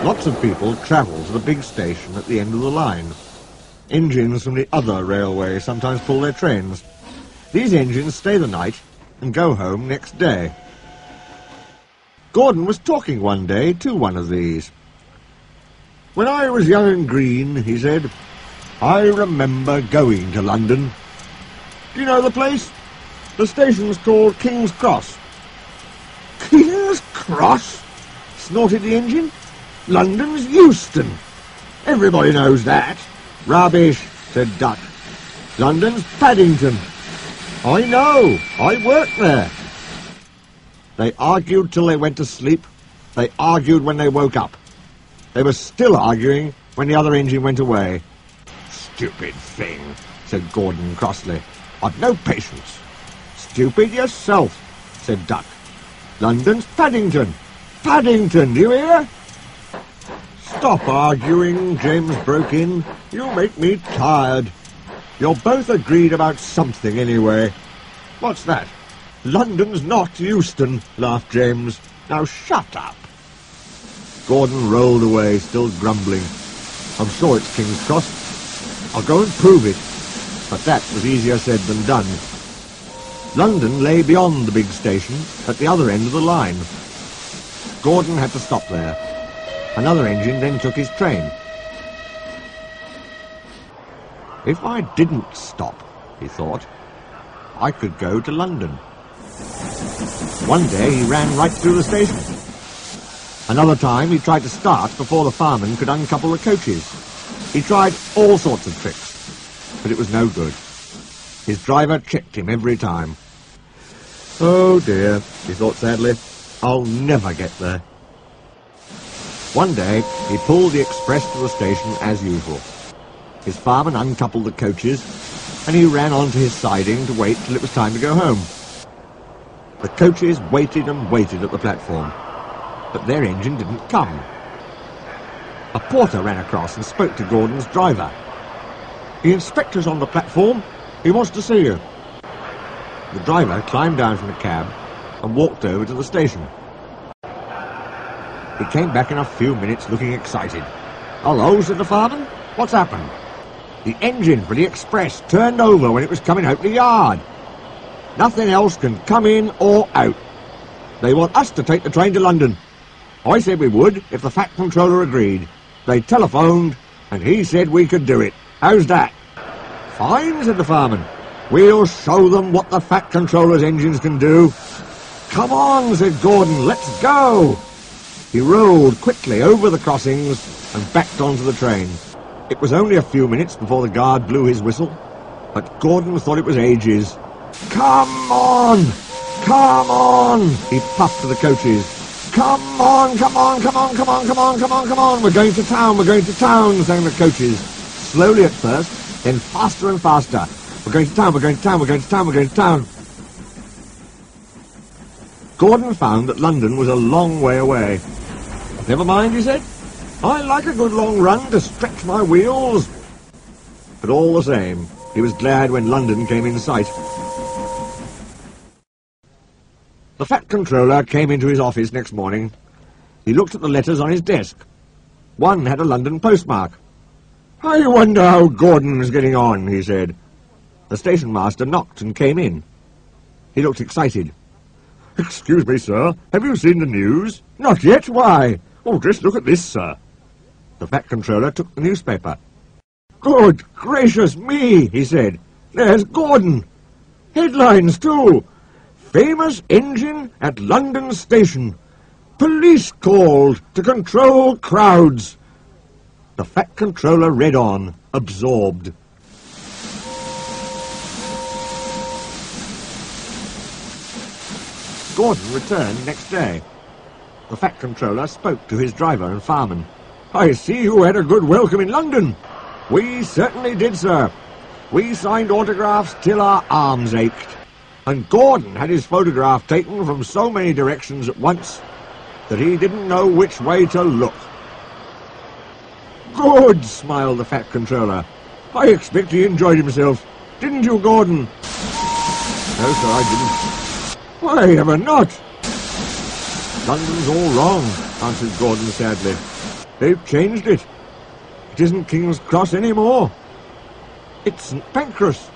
Lots of people travel to the big station at the end of the line. Engines from the other railway sometimes pull their trains. These engines stay the night and go home next day. Gordon was talking one day to one of these. "When I was young and green," he said, "I remember going to London. Do you know the place? The station's called King's Cross." "King's Cross?" snorted the engine. "London's Euston. Everybody knows that." "Rubbish," said Duck. "London's Paddington." "I know. I worked there." They argued till they went to sleep. They argued when they woke up. They were still arguing when the other engine went away. "Stupid thing," said Gordon crossly. "I've no patience." "Stupid yourself," said Duck. "London's Paddington. Paddington, do you hear?" "Stop arguing," James broke in. "You make me tired. You're both agreed about something anyway." "What's that?" "London's not Euston," laughed James. "Now shut up." Gordon rolled away, still grumbling. "I'm sure it's King's Cross. I'll go and prove it." But that was easier said than done. London lay beyond the big station, at the other end of the line. Gordon had to stop there. Another engine then took his train. "If I didn't stop," he thought, "I could go to London." One day he ran right through the station. Another time he tried to start before the fireman could uncouple the coaches. He tried all sorts of tricks, but it was no good. His driver checked him every time. "Oh dear," he thought sadly, "I'll never get there." One day he pulled the express to the station as usual. His fireman uncoupled the coaches, and he ran onto his siding to wait till it was time to go home. The coaches waited and waited at the platform, but their engine didn't come. A porter ran across and spoke to Gordon's driver. "The inspector's on the platform. He wants to see you." The driver climbed down from the cab and walked over to the station. He came back in a few minutes looking excited. "Hello," said the fireman. "What's happened?" "The engine for the express turned over when it was coming out the yard. Nothing else can come in or out. They want us to take the train to London. I said we would if the Fat Controller agreed. They telephoned and he said we could do it. How's that?" "Fine," said the fireman. "We'll show them what the Fat Controller's engines can do." "Come on," said Gordon, "let's go." He rolled quickly over the crossings and backed onto the train. It was only a few minutes before the guard blew his whistle, but Gordon thought it was ages. "Come on! Come on!" he puffed to the coaches. "Come on, come on, come on, come on, come on, come on, come on! We're going to town, we're going to town," sang the coaches. Slowly at first, then faster and faster. "We're going to town, we're going to town, we're going to town, we're going to town." Gordon found that London was a long way away. "Never mind," he said. "I like a good long run to stretch my wheels." But all the same, he was glad when London came in sight. The Fat Controller came into his office next morning. He looked at the letters on his desk. One had a London postmark. "I wonder how Gordon's getting on," he said. The station master knocked and came in. He looked excited. "Excuse me, sir, have you seen the news?" "Not yet, why?" "Oh, just look at this, sir." The Fat Controller took the newspaper. "Good gracious me," he said. "There's Gordon. Headlines, too. Famous engine at London station. Police called to control crowds." The Fat Controller read on, absorbed. Gordon returned next day. The Fat Controller spoke to his driver and fireman. "I see you had a good welcome in London." "We certainly did, sir. We signed autographs till our arms ached. And Gordon had his photograph taken from so many directions at once that he didn't know which way to look." "Good," smiled the Fat Controller. "I expect he enjoyed himself. Didn't you, Gordon?" "No, sir, I didn't." "Why ever not?" "London's all wrong," answered Gordon sadly. They've changed it. It isn't King's Cross anymore. It's St. Pancras.